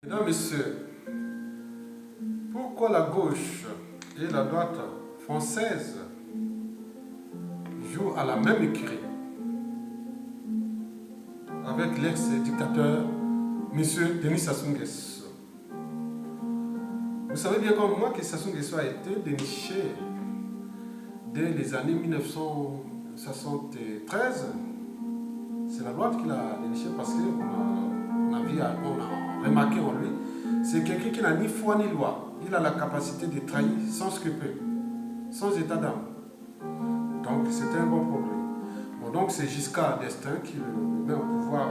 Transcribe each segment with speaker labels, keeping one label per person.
Speaker 1: Mesdames, Messieurs, pourquoi la gauche et la droite française jouent à la même écurie avec l'ex-dictateur M. Denis Sassou Nguesso? Vous savez bien comme moi que Sassou Nguesso a été déniché dès les années 1973. C'est la droite qui l'a déniché parce qu'on a remarqué en lui, c'est quelqu'un qui n'a ni foi ni loi. Il a la capacité de trahir sans scrupule, sans état d'âme. Donc c'était un bon produit. Bon, donc c'est Giscard d'Estaing qui le met au pouvoir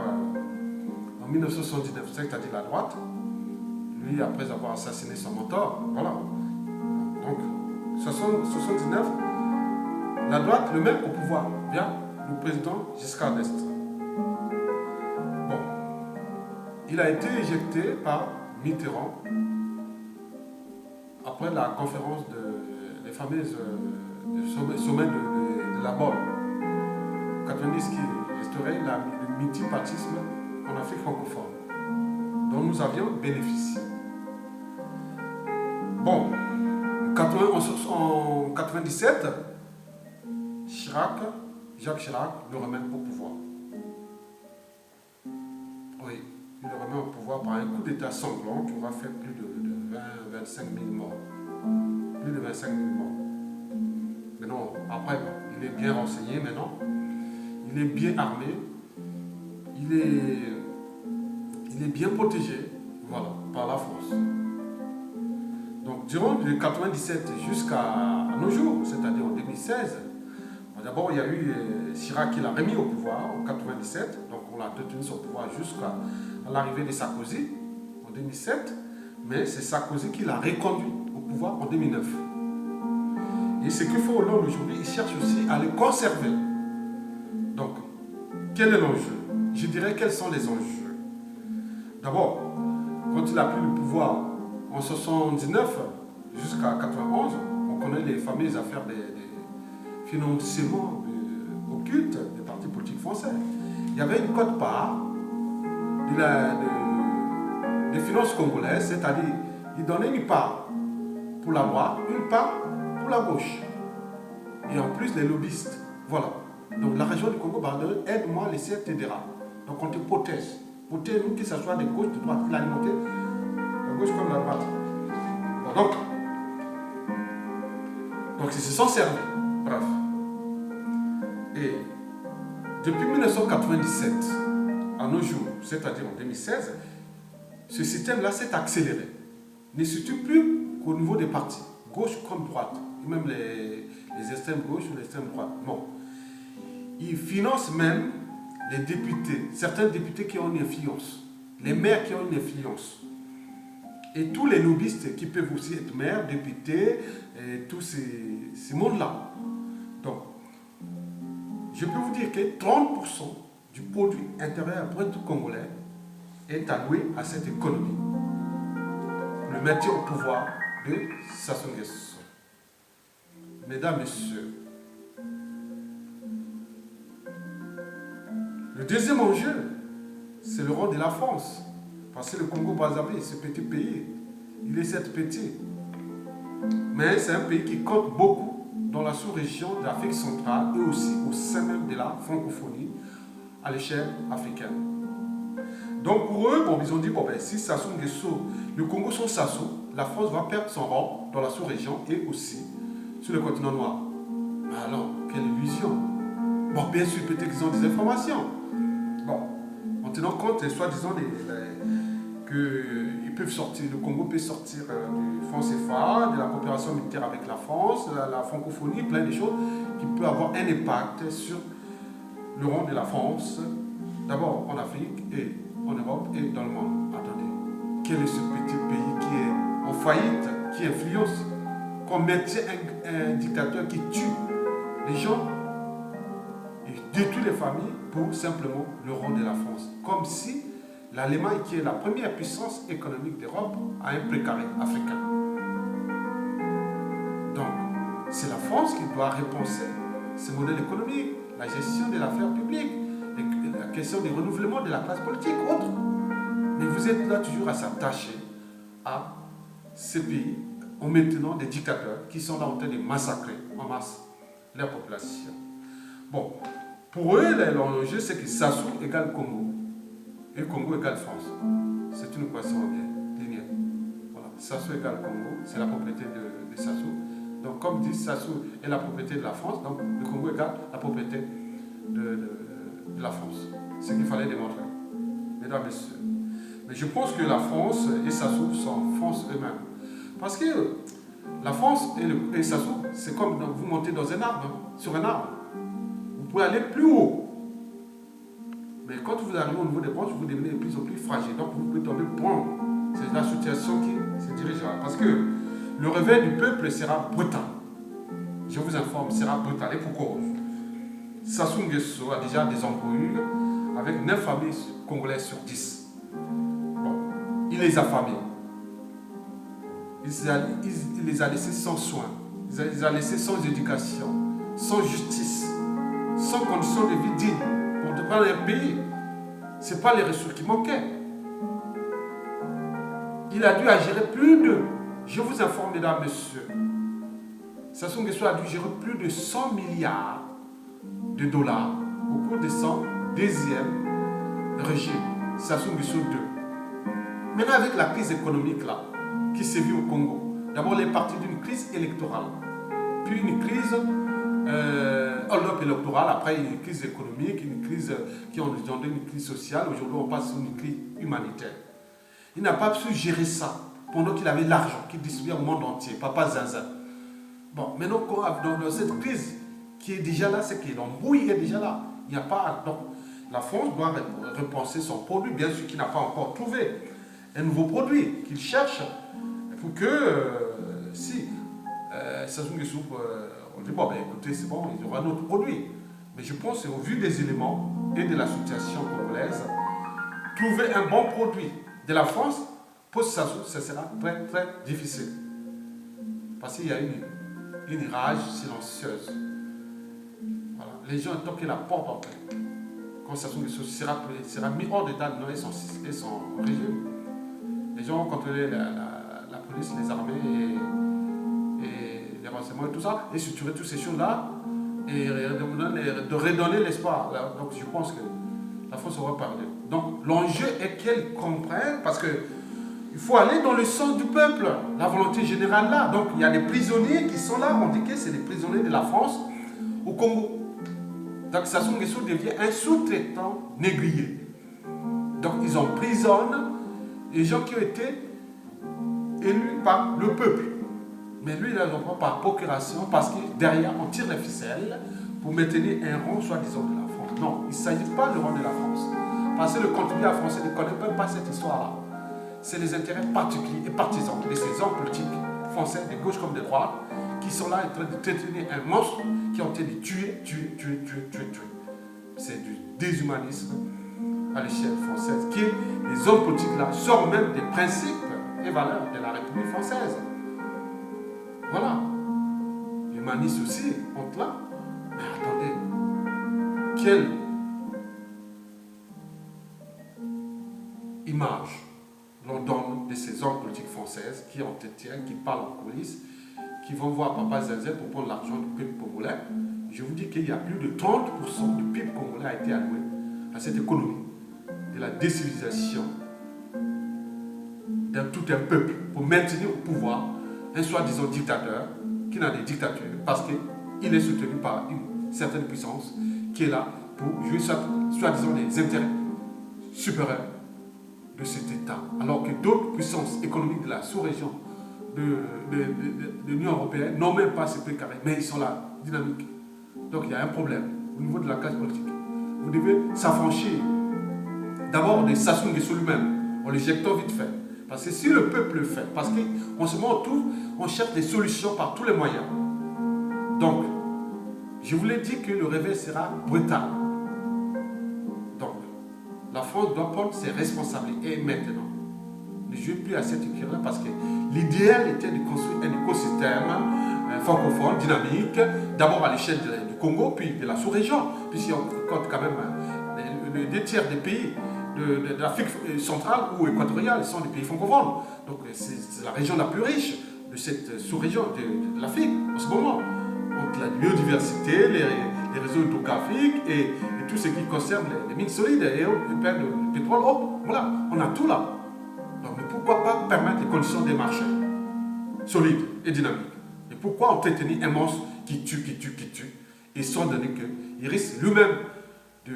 Speaker 1: en 1979, c'est-à-dire la droite. Lui, après avoir assassiné son mentor, voilà. Donc 1979, la droite le met au pouvoir via le président Giscard d'Estaing. Bon, il a été éjecté par Mitterrand après la conférence des fameuses sommets de la BOL 90 qui restaurait le multipartisme en Afrique francophone dont nous avions bénéficié. Bon, en 97, Jacques Chirac le remet au pouvoir. Oui, il le remet au pouvoir par un coup d'état sanglant qui aura fait plus de 25 000 morts. Plus de 25 000 morts. Mais non, après, il est bien renseigné maintenant. Il est bien armé. Il est bien protégé, voilà, par la France. Donc, durant de 97 jusqu'à nos jours, c'est-à-dire en 2016, d'abord, il y a eu Chirac qui l'a remis au pouvoir en 97, donc on l'a détenu son pouvoir jusqu'à l'arrivée de Sarkozy en 2007, mais c'est Sarkozy qui l'a reconduit au pouvoir en 2009. Et ce qu'il faut Hollande aujourd'hui, il cherche aussi à le conserver. Donc, quel est l'enjeu? Je dirais quels sont les enjeux. D'abord, quand il a pris le pouvoir en 79 jusqu'à 91, on connaît les fameuses affaires des financement occulte des partis politiques français. Il y avait une quote-part des finances congolaises, c'est-à-dire il donnait une part pour la droite, une part pour la gauche. Et en plus les lobbyistes. Voilà. Donc la région du Congo, aide-moi, les t'aidera. Donc on te protège. Protège-nous, que ce soit de gauche, de droite. Il a alimenté la gauche comme la droite. Bon, donc ils se sont servis. Bref. Et depuis 1997 à nos jours, c'est-à-dire en 2016, ce système-là s'est accéléré. Ne se situe plus qu'au niveau des partis, gauche comme droite, et même les extrêmes gauche ou les extrêmes droite. Non. Ils financent même les députés, certains députés qui ont une influence, les maires qui ont une influence. Et tous les lobbyistes qui peuvent aussi être maires, députés, et tous ces mondes-là. Donc, je peux vous dire que 30% du produit intérieur brut congolais est alloué à cette économie. Le maintien au pouvoir de Sassou Nguesso. Mesdames, Messieurs, le deuxième enjeu, c'est le rôle de la France. Parce que le Congo-Brazzaville, ce petit pays, il est certes petit, mais c'est un pays qui compte beaucoup dans la sous-région de l'Afrique centrale et aussi au sein même de la francophonie à l'échelle africaine. Donc pour eux, ils ont dit, si Sassou Nguesso, le Congo sans Sassou, la France va perdre son rang dans la sous-région et aussi sur le continent noir. Mais alors, quelle illusion! Bon, bien sûr, peut-être qu'ils ont des informations. Bon, en tenant compte, soi-disant, qu'ils peuvent sortir, le Congo peut sortir du franc CFA, de la coopération militaire avec la France, la francophonie, plein de choses qui peuvent avoir un impact sur le rang de la France, d'abord en Afrique et en Europe et dans le monde. Attendez, quel est ce petit pays qui est en faillite, qui influence, qu'on maintient un dictateur qui tue les gens et détruit les familles pour simplement le rang de la France, comme si l'Allemagne, qui est la première puissance économique d'Europe, a un précaré africain. Donc, c'est la France qui doit repenser ce modèle économique, la gestion de l'affaire publique, la question du renouvellement de la classe politique, autre. Mais vous êtes là toujours à s'attacher à ces pays en maintenant des dictateurs qui sont là en train de massacrer en masse leur population. Bon, pour eux, l'enjeu c'est que Sassou égale Congo et Congo égale France. C'est une équation linéaire. Voilà. Sassou égale Congo, c'est la propriété de Sassou. Donc comme dit Sassou est la propriété de la France, donc le Congo égale la propriété de la France. C'est ce qu'il fallait démontrer, mesdames et messieurs. Mais je pense que la France et Sassou s'enfoncent eux-mêmes. Parce que la France et Sassou, c'est comme vous montez dans un arbre, sur un arbre. Vous pouvez aller plus haut. Mais quand vous arrivez au niveau des branches, vous devenez de plus en plus fragile. Donc vous pouvez tomber point. C'est la situation qui se dirigera. Parce que le réveil du peuple sera brutal. Je vous informe, sera brutal. Et pourquoi? Sassou Nguesso a déjà des embrouilles avec 9 familles congolaises sur 10. Bon, il les a affamés. Il les a laissés sans soins. Il les a laissés sans éducation, sans justice, sans conditions de vie dignes. Pour défendre un pays, ce n'est pas les ressources qui manquaient. Il a dû gérer plus de, je vous informe mesdames, messieurs, Sassou Nguesso a dû gérer plus de 100 milliards de dollars au cours de son deuxième régime, Sassou Nguesso II. Maintenant avec la crise économique là, qui s'est vue au Congo, d'abord il est parti d'une crise électorale, puis une crise électorale, après une crise économique, une crise qui ont engendré une crise sociale, aujourd'hui on passe sur une crise humanitaire. Il n'a pas pu gérer ça pendant qu'il avait l'argent qu'il distribuait au monde entier, Papa Zinzin. Bon, maintenant dans cette crise qui est déjà là, c'est que l'embrouille est déjà là. Il n'y a pas. Donc, la France doit repenser son produit, bien sûr qu'il n'a pas encore trouvé un nouveau produit qu'il cherche pour que si Sassou Nguesso, on dit bon ben écoutez c'est bon, il y aura un autre produit. Mais je pense qu'au vu des éléments et de la situation congolaise, trouver un bon produit de la France pour Sassou, ça sera très très difficile. Parce qu'il y a une rage silencieuse. Voilà. Les gens ont toqué la porte en fait. Quand Sassou Nguesso sera mis hors d'état de et son régime. Les gens ont contrôlé la police, les armées et les renseignements et tout ça, et structurer toutes ces choses-là et de redonner l'espoir. Donc je pense que la France aura parlé. Donc l'enjeu est qu'elle comprenne, parce que il faut aller dans le sens du peuple, la volonté générale là. Donc il y a des prisonniers qui sont là, on dit que c'est des prisonniers de la France au Congo. Donc Sassou Nguesso devient un sous-traitant négrier. Donc ils emprisonnent les gens qui ont été élus par le peuple. Mais lui, il les prend par procuration parce que derrière, on tire les ficelles pour maintenir un rang, soi-disant, de la France. Non, il ne s'agit pas du rang de la France. Parce que le contribuable français ne connaît même pas cette histoire-là. C'est les intérêts particuliers et partisans de ces hommes politiques français, de gauche comme de droite, qui sont là en train de détenir un monstre qui ont été de tuer. C'est du déshumanisme à l'échelle française, qui les hommes politiques là sortent même des principes et valeurs de la République française. Voilà. L'humanisme aussi, honte là. Mais attendez, quelle image l'on donne de ces hommes politiques françaises qui entretiennent, qui parlent en coulisses, qui vont voir Papa Zinzin pour prendre l'argent du peuple congolais. Je vous dis qu'il y a plus de 30% du PIB congolais a été alloué à cette économie de la décivilisation d'un tout un peuple pour maintenir au pouvoir un soi-disant dictateur qui n'a des dictatures parce qu'il est soutenu par une certaine puissance qui est là pour jouer soi-disant les intérêts supérieurs de cet État. Alors que d'autres puissances économiques de la sous-région de l'Union européenne n'ont même pas ce peu carré, mais ils sont là, dynamiques. Donc il y a un problème au niveau de la classe politique. Vous devez s'affranchir d'abord de Sassou Nguesso lui-même, en l'éjectant vite fait. Parce que si le peuple le fait, parce qu'en ce moment tout, on cherche des solutions par tous les moyens. Donc, je vous l'ai dit que le réveil sera brutal. Donc, la France doit prendre ses responsabilités et maintenant. Ne jouez plus à cette écurie parce que l'idéal était de construire un écosystème francophone, dynamique, d'abord à l'échelle du Congo, puis de la sous-région, puisqu'on compte quand même les 2 tiers des pays de l'Afrique centrale ou équatoriale, sont des pays francophones. Donc c'est la région la plus riche de cette sous-région de l'Afrique en ce moment. Donc la biodiversité, les réseaux hydrographiques et tout ce qui concerne les mines solides et le pétrole, voilà, on a tout là. Donc pourquoi pas permettre les conditions des marchés solides et dynamiques? Et pourquoi entretenir un monstre qui tue, et sans donner qu'il risque lui-même de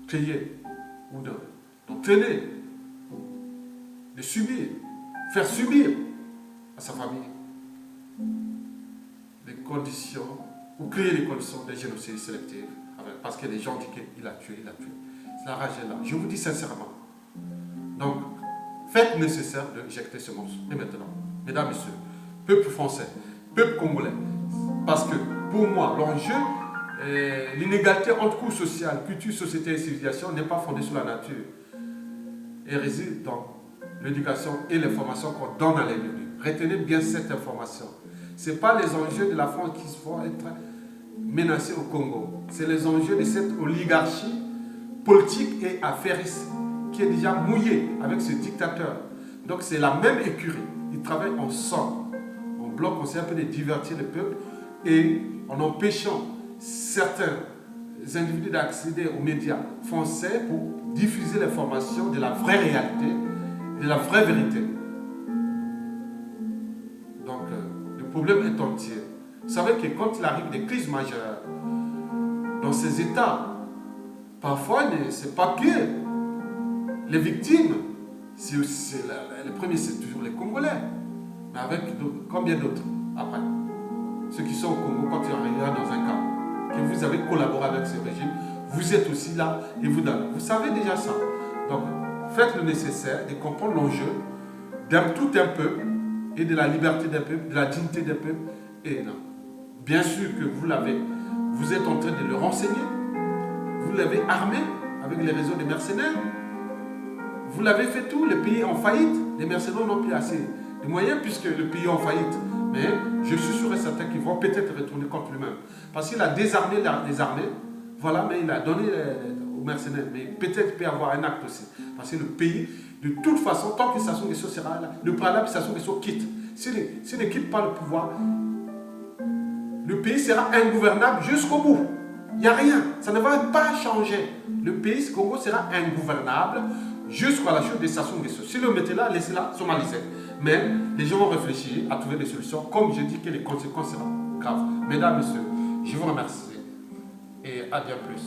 Speaker 1: créer ou d'entraîner, de subir, faire subir à sa famille les conditions, ou créer les conditions des génocides sélectifs, parce que les gens disent qu'il a tué. La rage est là. Je vous dis sincèrement. Donc, faites nécessaire d'éjecter ce monstre. Et maintenant, mesdames, messieurs, peuple français, peuple congolais, parce que pour moi, l'enjeu, l'inégalité entre coûts sociaux, culture, société et civilisation n'est pas fondée sur la nature et réside dans l'éducation et l'information qu'on donne à l'individu. Retenez bien cette information. Ce n'est pas les enjeux de la France qui vont être menacés au Congo. C'est les enjeux de cette oligarchie politique et affairiste qui est déjà mouillée avec ce dictateur. Donc c'est la même écurie. Ils travaillent ensemble. En bloc, on essaie un peu de divertir le peuple et en empêchant certains individus d'accéder aux médias français pour diffuser l'information de la vraie réalité, de la vraie vérité. Donc, le problème est entier. Vous savez que quand il arrive des crises majeures dans ces États, parfois, ce n'est pas que les victimes, les premiers, c'est toujours les Congolais, mais avec combien d'autres après? Ceux qui sont au Congo, quand ils arrivent dans un cas, que vous avez collaboré avec ce régime, vous êtes aussi là et vous donnez. Vous savez déjà ça. Donc, faites le nécessaire de comprendre l'enjeu d'un tout un peuple et de la liberté d'un peuple, de la dignité d'un peuple. Et non. Bien sûr que vous êtes en train de le renseigner, vous l'avez armé avec les réseaux des mercenaires, vous l'avez fait tout, le pays est en faillite, les mercenaires n'ont plus assez de moyens puisque le pays est en faillite. Mais je suis sûr et certain qu'ils vont peut-être retourner contre lui-même. Parce qu'il a désarmé les armées, voilà, mais il a donné aux mercenaires. Mais peut-être il peut y avoir un acte aussi. Parce que le pays, de toute façon, tant que Sassou Nguesso sera là, le préalable, Sassou Nguesso quitte. S'il ne quitte pas le pouvoir, le pays sera ingouvernable jusqu'au bout. Il n'y a rien. Ça ne va pas changer. Le pays, Congo, sera ingouvernable jusqu'à la chute de Sassou Nguesso. Si le mettez là, laissez-la somaliser. Mais les gens vont réfléchir à trouver des solutions. Comme je dis que les conséquences seront graves. Mesdames, messieurs, je vous remercie. Et à bien plus.